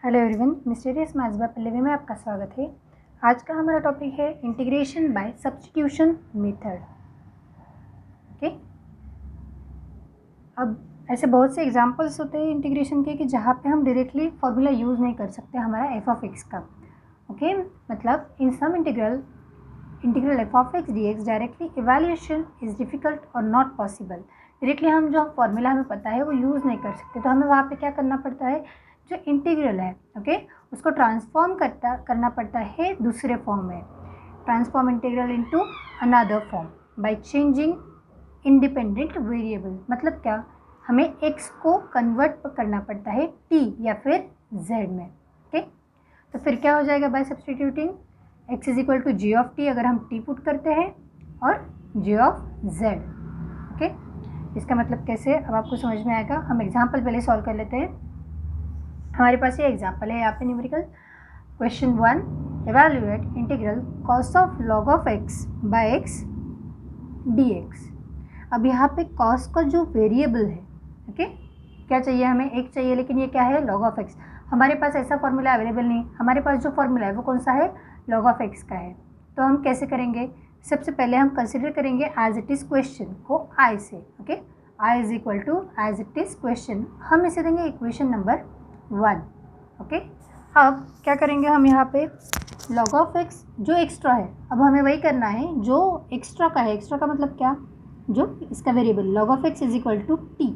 Hello everyone, mysterious maths by Pallavi में आपका स्वागत है। आज का हमारा टॉपिक है integration by substitution method. Okay, अब ऐसे बहुत से एग्जांपल्स होते हैं इंटीग्रेशन के कि जहाँ पे हम डायरेक्टली फॉर्मूला यूज़ नहीं कर सकते हमारा एफ ऑफ एक्स का। ओके, मतलब in some integral F of x d x directly evaluation is difficult और नॉट पॉसिबल। डायरेक्टली हम जो फॉर्मूला हमें पता है वो यूज़ नहीं कर सकते, तो हमें वहाँ पे क्या करना पड़ता है, जो इंटीग्रल है ओके उसको ट्रांसफॉर्म करना पड़ता है दूसरे फॉर्म में। Transform integral into another form by changing independent variable. मतलब क्या, हमें x को कन्वर्ट करना पड़ता है t या फिर z में। ओके, तो फिर क्या हो जाएगा, by substituting x is equal to g of t, अगर हम t पुट करते हैं, और g ऑफ z। ओके, इसका मतलब कैसे, अब आपको समझ में आएगा। हम एग्जाम्पल पहले सॉल्व कर लेते हैं। हमारे पास ये एग्जाम्पल है यहाँ पे numerical question 1, evaluate integral cos of log of x by x d x. अब यहाँ पे कॉस का जो वेरिएबल है, ओके क्या चाहिए हमें, एक चाहिए, लेकिन ये क्या है, लॉग ऑफ एक्स। हमारे पास ऐसा फॉर्मूला अवेलेबल नहीं, हमारे पास जो फॉर्मूला है वो कौन सा है, लॉग ऑफ एक्स का है। तो हम कैसे करेंगे, सबसे पहले हम कंसिडर करेंगे एज इट इज़ क्वेश्चन को आई से। Okay, I is equal to as it is question, हम इसे देंगे इक्वेशन नंबर 1। ओके, अब क्या करेंगे हम यहाँ पे, लॉग ऑफ एक्स जो एक्स्ट्रा है, अब हमें वही करना है जो एक्स्ट्रा का है। एक्स्ट्रा का मतलब क्या, जो इसका variable log of x is equal to t.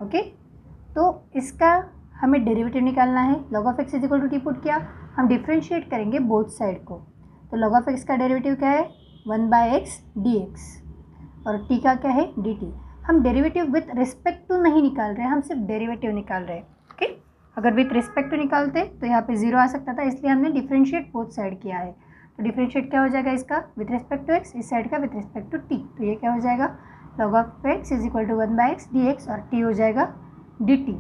Okay, तो इसका हमें डेरिवेटिव निकालना है। Log of x is equal to t put किया, हम डिफ्रेंशिएट करेंगे बोथ साइड को। तो लॉग ऑफ एक्स का डेरिवेटिव क्या है, 1/x dx, और टी का क्या है, dt। हम डेरिवेटिव विथ रिस्पेक्ट टू नहीं निकाल रहे हैं, हम सिर्फ डेरिवेटिव निकाल रहे हैं। ओके, अगर विथ रिस्पेक्ट टू निकालते तो यहाँ पे 0 आ सकता था, इसलिए हमने डिफ्रेंशिएट बोथ साइड किया है। तो डिफ्रेंशिएट क्या हो जाएगा इसका, विथ रिस्पेक्ट टू एक्स, इस साइड का विथ रिस्पेक्ट टू टी। तो ये क्या हो जाएगा, log of x is equal to 1/x dx, और टी हो जाएगा dt।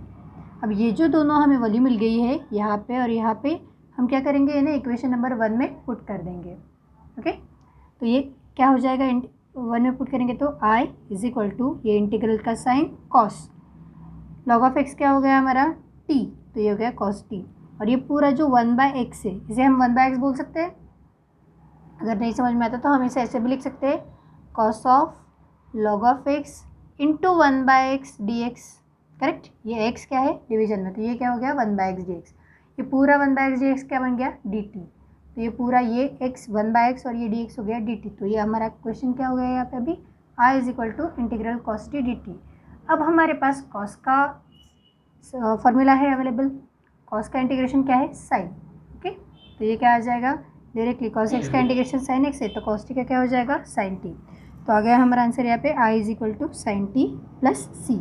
अब ये जो दोनों हमें वैल्यू मिल गई है यहाँ पे और यहाँ पे, हम क्या करेंगे, इन्हें इक्वेशन नंबर 1 में पुट कर देंगे। ओके, तो ये क्या हो जाएगा, 1 में पुट करेंगे तो i इज इक्वल टू, ये इंटीग्रल का sine cos, log of x क्या हो गया हमारा, t, तो ये हो गया कॉस t। और ये पूरा जो 1/x है, इसे हम 1/x बोल सकते हैं। अगर नहीं समझ में आता तो हम इसे ऐसे भी लिख सकते हैं, cos of log of x into 1/x dx। Correct, ये x क्या है, डिवीजन में, तो ये क्या हो गया 1/x dx। ये पूरा 1/x dx क्या बन गया, dt। तो ये पूरा ये x 1/x और ये dx हो गया dt। तो ये हमारा क्वेश्चन क्या हो गया यहाँ पे अभी, i is equal to integral cos t dt। अब हमारे पास कॉस का फॉर्मूला है अवेलेबल, कॉस का इंटीग्रेशन क्या है, साइन। ओके, तो ये क्या आ जाएगा, डायरेक्टली कॉस एक्स का इंटीग्रेशन साइन एक्स है, तो कॉस टी का क्या हो जाएगा, साइन टी। तो आ गया हमारा आंसर यहाँ पे i is equal to sine t plus c.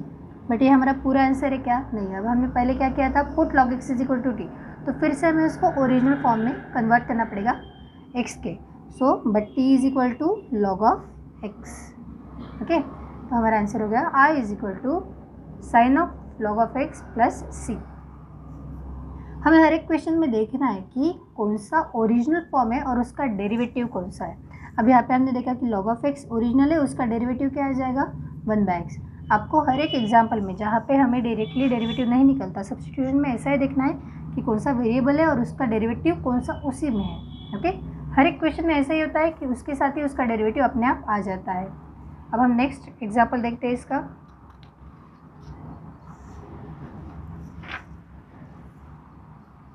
But ये हमारा पूरा आंसर है क्या, नहीं। अब हमने पहले क्या किया था, put log x is equal to t, तो फिर से हमें उसको ओरिजिनल फॉर्म में कन्वर्ट करना पड़ेगा एक्स के। So but t is equal to log of x. Okay, तो हमारा आंसर हो गया i is equal to sine of log of x plus c. हमें हर एक क्वेश्चन में देखना है कि कौन सा ओरिजिनल फॉर्म है और उसका डेरिवेटिव कौन सा है। अब यहाँ पे हमने देखा कि लॉग ऑफ एक्स ओरिजिनल है, उसका डेरिवेटिव क्या आ जाएगा, 1/x। आपको हर एक एग्जाम्पल में जहाँ पे हमें डायरेक्टली डेरिवेटिव नहीं निकलता, सब्स्टिट्यूशन में ऐसा ही देखना है कि कौन सा वेरिएबल है और उसका डेरिवेटिव कौन सा उसी में है। ओके, हर एक क्वेश्चन में ऐसा ही होता है कि उसके साथ ही उसका डेरिवेटिव अपने आप आ जाता है। अब हम नेक्स्ट एग्जाम्पल देखते हैं इसका।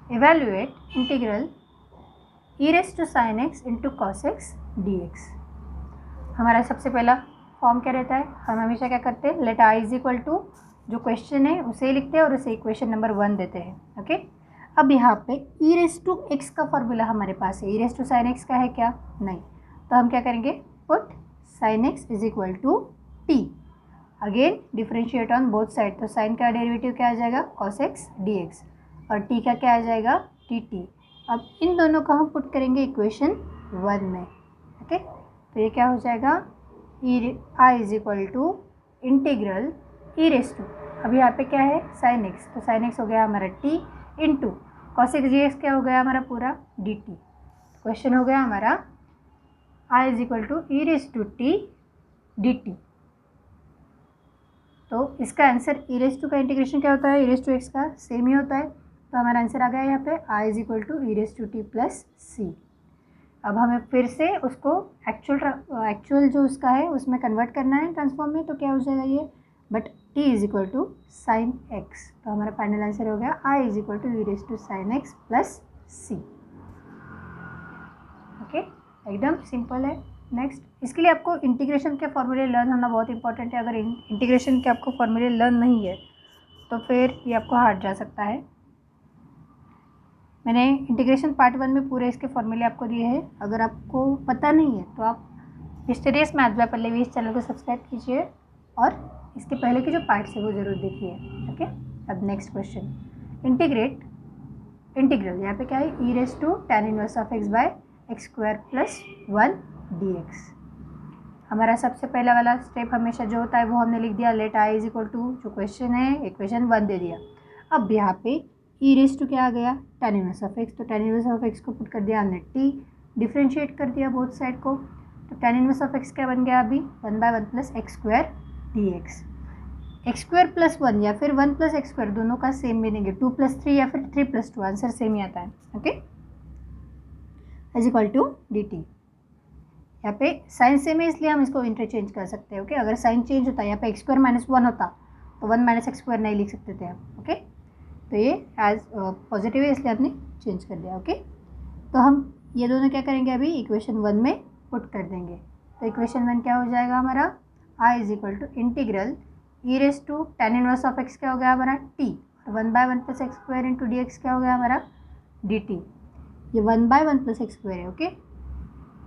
Evaluate integral e raise to sine x into cos x d x. हमारा सबसे पहला फॉर्म क्या रहता है, हम हमेशा क्या करते हैं, let i is equal to जो क्वेश्चन है उसे ही लिखते हैं और उसे इक्वेशन नंबर 1 देते हैं। ओके, अब यहाँ पे e रेज़ टू एक्स का फॉर्मूला हमारे पास है, e raise to sine x का है क्या, नहीं। तो हम क्या करेंगे, put sine x is equal to t, again differentiate on both side, तो साइन का डेरिवेटिव क्या आ जाएगा, कॉस एक्स डी एक्स, और टी का क्या आ जाएगा, टी टी। अब इन दोनों का हम पुट करेंगे इक्वेशन 1 में। ओके, तो ये क्या हो जाएगा, I is equal to integral e raise to, अब यहाँ पे क्या है, साइन एक्स, तो साइन एक्स हो गया हमारा t into cos x d x क्या हो गया हमारा पूरा डी टी। क्वेश्चन हो गया हमारा I is equal to e raise to t d t. तो इसका आंसर ई रेस टू का इंटीग्रेशन क्या होता है, ई रेस टू एक्स का सेम ही होता है। तो हमारा आंसर आ गया यहाँ पे I is equal to e raise to t plus c. अब हमें फिर से उसको एक्चुअल जो उसका है उसमें कन्वर्ट करना है ट्रांसफॉर्म में, तो क्या हो जाएगा ये, but t is equal to sine x. तो हमारा फाइनल आंसर हो गया I is equal to e raise to sine x plus c. Okay, एकदम सिंपल है। नेक्स्ट, इसके लिए आपको इंटीग्रेशन के फॉर्मूले लर्न होना बहुत इंपॉर्टेंट है। अगर इंटीग्रेशन के आपको फॉर्मूले लर्न नहीं है तो फिर ये आपको हार्ड जा सकता है। मैंने इंटीग्रेशन पार्ट 1 में पूरे इसके फॉर्मूले आपको दिए हैं। अगर आपको पता नहीं है तो आप मिस्टीरियस मैथ्स बाय पल्लवी इस चैनल को सब्सक्राइब कीजिए और इसके पहले के जो पार्ट्स है वो ज़रूर देखिए। ओके, अब नेक्स्ट क्वेश्चन, इंटीग्रल यहाँ पे क्या है, e raise to tan inverse of x by x square plus 1 dx। हमारा सबसे पहला वाला स्टेप हमेशा जो होता है वो हमने लिख दिया, let I is equal to जो क्वेश्चन है इक्वेशन 1 दे दिया। अब यहाँ पे ई रेस टू क्या आ गया, tan इनवर्स ऑफ एक्स, तो tan इनवर्स ऑफ एक्स को पुट कर दिया हमने टी, डिफ्रेंशिएट कर दिया बोथ साइड को, तो tan इनवर्स ऑफ एक्स क्या बन गया अभी 1/1 plus x square D x. X square plus 1 या फिर 1 प्लस एक्स स्क्वायर दोनों का सेम मीनिंग है, 2 प्लस 3 या फिर 3 प्लस 2, आंसर सेम ही आता है। Okay, is equal to d t. यहाँ पे साइन सेम है इसलिए हम इसको इंटरचेंज कर सकते हैं। ओके, अगर साइन चेंज होता है यहाँ पे एक्स स्क्वायर माइनस 1 होता तो 1 माइनस एक्स स्क्वायर नहीं लिख सकते थे हम। ओके, तो ये एज पॉजिटिव है इसलिए आपने चेंज कर दिया। ओके, तो हम ये दोनों क्या करेंगे अभी इक्वेशन 1 में पुट कर देंगे। तो इक्वेशन 1 क्या हो जाएगा हमारा, I is equal to integral e raise to tan inverse of x क्या हो गया हमारा टी, और 1/1 plus x square into d x क्या हो गया हमारा डी टी। ये 1/1 प्लस एक्स स्क्वायर है। ओके,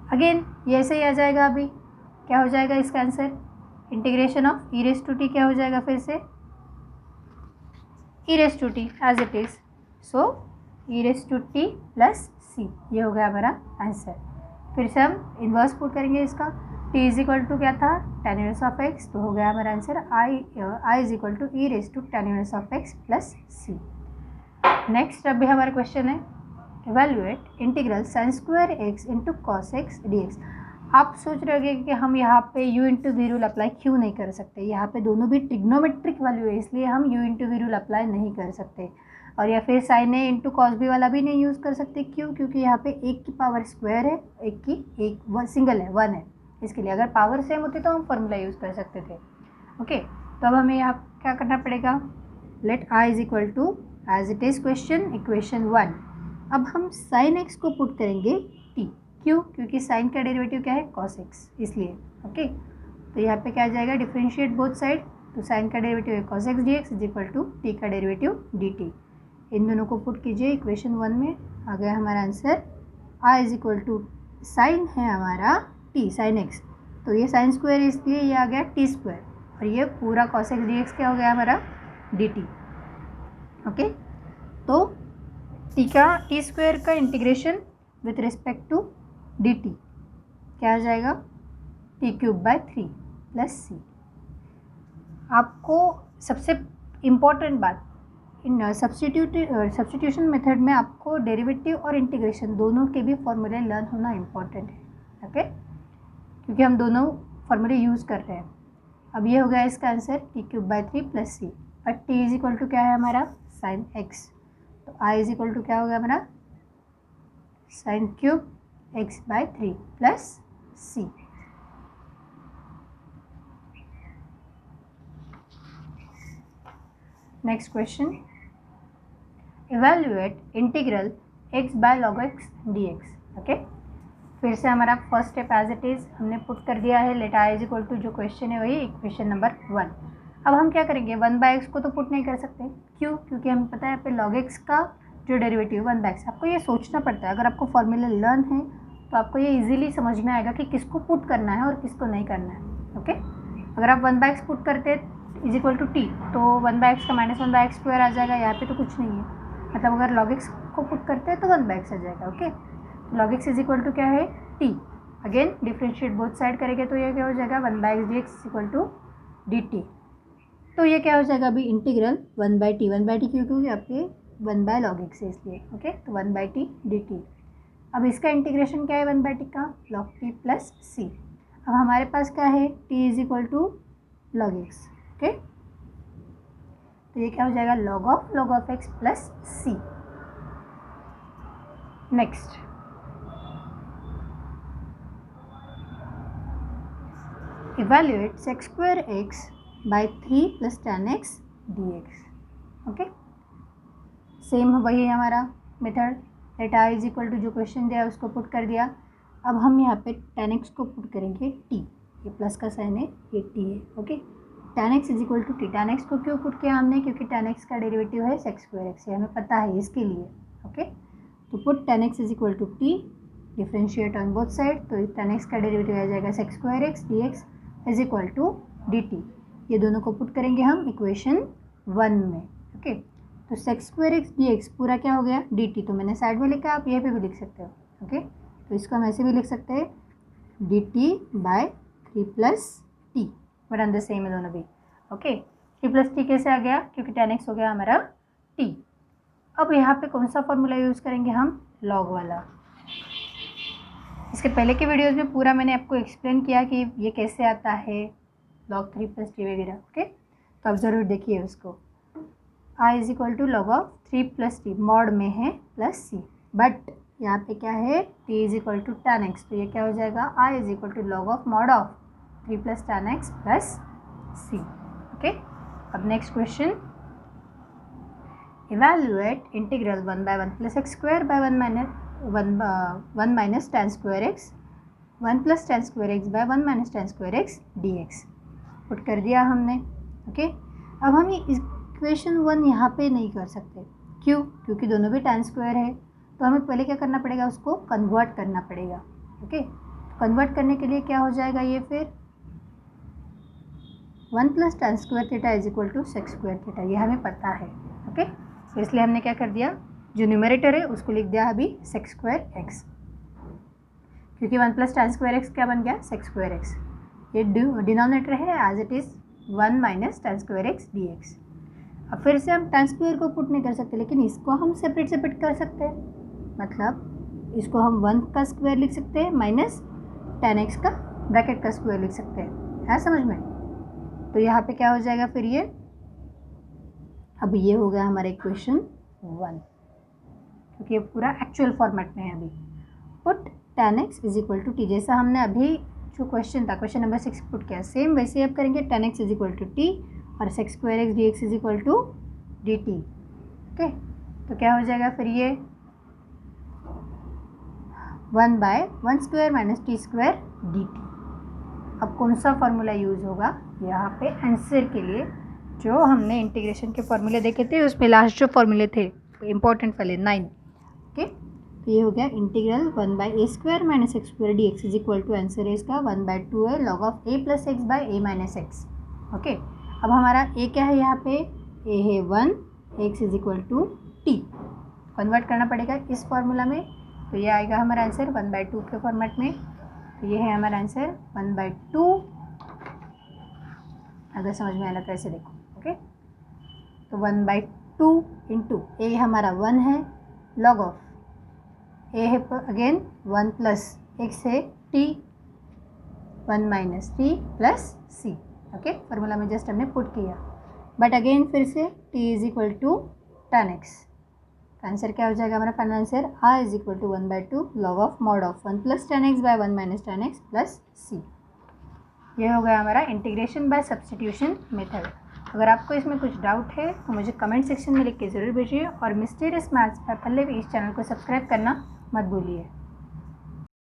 अगेन ये ऐसे ही आ जाएगा। अभी क्या हो जाएगा इसका answer, integration of e raise to t क्या हो जाएगा फिर से e raise to t as it is, so e raise to t plus c, ये हो गया हमारा आंसर। फिर से हम इन्वर्स पुट करेंगे इसका, टी इज इक्वल टू क्या था tan इनवर्स ऑफ एक्स, तो हो गया हमारा answer I is equal to e raise to tan inverse of x plus c. Next अभी हमारा क्वेश्चन है, evaluate integral sine square x into cos x d x. आप सोच रहे होंगे कि हम यहाँ पे u into v rule apply क्यों नहीं कर सकते, यहाँ पे दोनों भी ट्रिग्नोमेट्रिक वैल्यू है इसलिए हम u into v rule apply नहीं कर सकते। और या फिर sine a into cos b वाला भी नहीं यूज़ कर सकते, क्यों, क्योंकि यहाँ पे एक की पावर स्क्वायर है, एक सिंगल है 1 है, इसके लिए अगर पावर सेम होती तो हम फॉर्मूला यूज़ कर सकते थे। ओके, तो अब हमें यहाँ क्या करना पड़ेगा, let I is equal to as it is question equation 1। अब हम साइन एक्स को पुट करेंगे टी, क्यों, क्योंकि साइन का डेरिवेटिव क्या है कॉस एक्स, इसलिए। ओके, तो यहाँ पे क्या आ जाएगा, डिफ्रेंशिएट बोथ साइड, तो साइन का डेरिवेटिव है cos x d x is equal to t का डेरिवेटिव डी टी। इन दोनों को पुट कीजिए इक्वेशन 1 में, आ गया हमारा answer I is equal to sine है हमारा टी साइन एक्स, तो ये साइन स्क्वायर है इसलिए ये आ गया टी स्क्वायर, और ये पूरा कॉस एक्स डी एक्स क्या हो गया हमारा डी टी। ओके, तो टी स्क्वायर का integration with respect to d t क्या आ जाएगा, t cube by 3 plus c. आपको सबसे इम्पॉर्टेंट बात, इन सब्स्टिट्यूशन मेथड में आपको डेरिवेटिव और इंटीग्रेशन दोनों के भी फॉर्मूले लर्न होना इम्पॉर्टेंट है। ओके, क्योंकि हम दोनों फॉर्मूले यूज़ कर रहे हैं। अब ये हो गया इसका answer t cube by 3 plus c, और टी इज इक्वल टू क्या है हमारा साइन एक्स, तो आई इज इक्वल टू क्या होगा हमारा sine cube x by 3 plus c. Next question, evaluate integral x by log x d x. Okay, फिर से हमारा first step as it is हमने पुट कर दिया है, let I is equal to जो क्वेश्चन है वही इक्वेशन नंबर 1। अब हम क्या करेंगे, 1/x को तो पुट नहीं कर सकते, क्यों, क्योंकि हमें पता है यहाँ पे log x का जो डेरिवेटिव 1/x, आपको ये सोचना पड़ता है। अगर आपको फॉर्मूला लर्न है तो आपको ये इजीली समझ में आएगा कि किसको पुट करना है और किसको नहीं करना है। ओके, अगर आप 1/x पुट करते इज इक्वल टू टी, तो 1/x का माइनस 1/x स्क्वायर आ जाएगा, यहाँ पे तो कुछ नहीं है, मतलब अगर log x को पुट करते हैं तो 1/x आ जाएगा। Okay, log x is equal to क्या है t, again differentiate both side करेंगे तो ये क्या हो जाएगा 1/x d x equal to d t. तो ये क्या हो जाएगा अभी इंटीग्रल 1/t, 1/t क्योंकि आपके 1/log x है इसलिए। ओके, तो 1/t dt। अब इसका इंटीग्रेशन क्या है 1/t का, log t प्लस सी। अब हमारे पास क्या है t is equal to log x। Okay, तो ये क्या हो जाएगा, log of x plus c। Next, evaluate sec square x by 3 plus tan x dx। Okay, same वही है हमारा method. Let i is equal to जो क्वेश्चन दिया उसको पुट कर दिया। अब हम यहाँ पे tan x को पुट करेंगे t, ये प्लस का साइन है, ये t है। Okay, tan x is equal to t। tan x को क्यों पुट किया हमने, क्योंकि tan x का डेरिवेटिव है sec square x, ये हमें पता है इसके लिए। ओके, तो put tan x is equal to t, differentiate on both side, तो tan x का डेरिवेटिव आ जाएगा sec square x dx is equal to dt। ये दोनों को पुट करेंगे हम इक्वेशन 1 में। ओके, तो sec square x dx पूरा क्या हो गया, dt, तो मैंने साइड में लिखा, आप ये पे भी लिख सकते हो। ओके, तो इसको हम ऐसे भी लिख सकते हैं, dt by 3 plus t, one and the same है दोनों भी। ओके, 3 प्लस टी कैसे आ गया, क्योंकि tan x हो गया हमारा t। अब यहाँ पे कौन सा फॉर्मूला यूज़ करेंगे हम, लॉग वाला। इसके पहले के वीडियोस में पूरा मैंने आपको एक्सप्लेन किया कि ये कैसे आता है, log 3 प्लस टी वगैरह। ओके, तो आप ज़रूर देखिए उसको। i is equal to log of 3 plus t, mod में है प्लस सी, बट यहाँ पे क्या है, t is equal to tan x, तो ये क्या हो जाएगा, i is equal to log of mod of 3 plus tan x plus c. Okay, अब next question, evaluate integral 1/1 plus x square by 1 minus tan square x 1 plus tan square x by 1 minus tan square x dx। Put कर दिया हमने। Okay, अब हम ये equation 1 यहाँ पे नहीं कर सकते, क्यों, क्योंकि दोनों भी tan स्क्वायर है, तो हमें पहले क्या करना पड़ेगा, उसको कन्वर्ट करना पड़ेगा। ओके, कन्वर्ट करने के लिए क्या हो जाएगा, ये फिर 1 plus tan square theta is equal to sec square theta, ये हमें पता है। ओके, तो इसलिए हमने क्या कर दिया, जो न्यूमरेटर है उसको लिख दिया अभी सेक स्क्वायर एक्स, क्योंकि 1 प्लस tan स्क्वायर एक्स क्या बन गया, सेक स्क्वायर एक्स। ये डिनोमिनेटर है as it is 1 minus tan square x dx। अब फिर से हम tan स्क्वायर को पुट नहीं कर सकते, लेकिन इसको हम सेपरेट कर सकते हैं, मतलब इसको हम 1 का स्क्वायर लिख सकते हैं माइनस tan x का ब्रैकेट का स्क्वायर लिख सकते हैं, है समझ में। तो यहाँ पे क्या हो जाएगा फिर ये, अब ये हो गया हमारा इक्वेशन 1, क्योंकि ये पूरा एक्चुअल फॉर्मेट में है अभी। Put tan x is equal to t, जैसा हमने अभी जो क्वेश्चन था, क्वेश्चन नंबर 6 पुट किया, सेम वैसे अब करेंगे, tan x is equal to t और sec square x dx is equal to dt। Okay, तो क्या हो जाएगा फिर ये 1/1 square minus t square dt। अब कौन सा फार्मूला यूज़ होगा यहाँ पे आंसर के लिए, जो हमने इंटीग्रेशन के फार्मूले देखे थे उसमें लास्ट जो फार्मूले थे इंपॉर्टेंट वाले 9। ओके, तो ये हो गया integral 1/a square minus x square dx is equal to, answer है इसका 1/2a log of a plus x by a minus x. Okay, अब हमारा a क्या है यहाँ पे, a है 1, x is equal to t, convert करना पड़ेगा इस फार्मूला में, तो ये आएगा हमारा आंसर 1/2 के फॉर्मेट में। तो ये है हमारा आंसर 1/2, अगर समझ में आया तो ऐसे देखो। ओके, तो 1/2 इंटू ए हमारा 1 है, लॉग ऑफ ए है अगेन 1 प्लस एक्स है t 1 minus t plus c. Okay, formula में जस्ट हमने पुट किया, बट अगेन फिर से t is equal to tan x। Answer क्या हो जाएगा हमारा final answer, r is equal to 1/2 log of mod of 1 plus tan x by 1 minus tan x plus c. ये हो गया हमारा इंटीग्रेशन बाय सब्स्टिट्यूशन मेथड। अगर आपको इसमें कुछ डाउट है तो मुझे कमेंट सेक्शन में लिख के ज़रूर भेजिए, और मिस्टीरियस मैथ्स बाय पल्लवी इस चैनल को सब्सक्राइब करना मत भूलिए।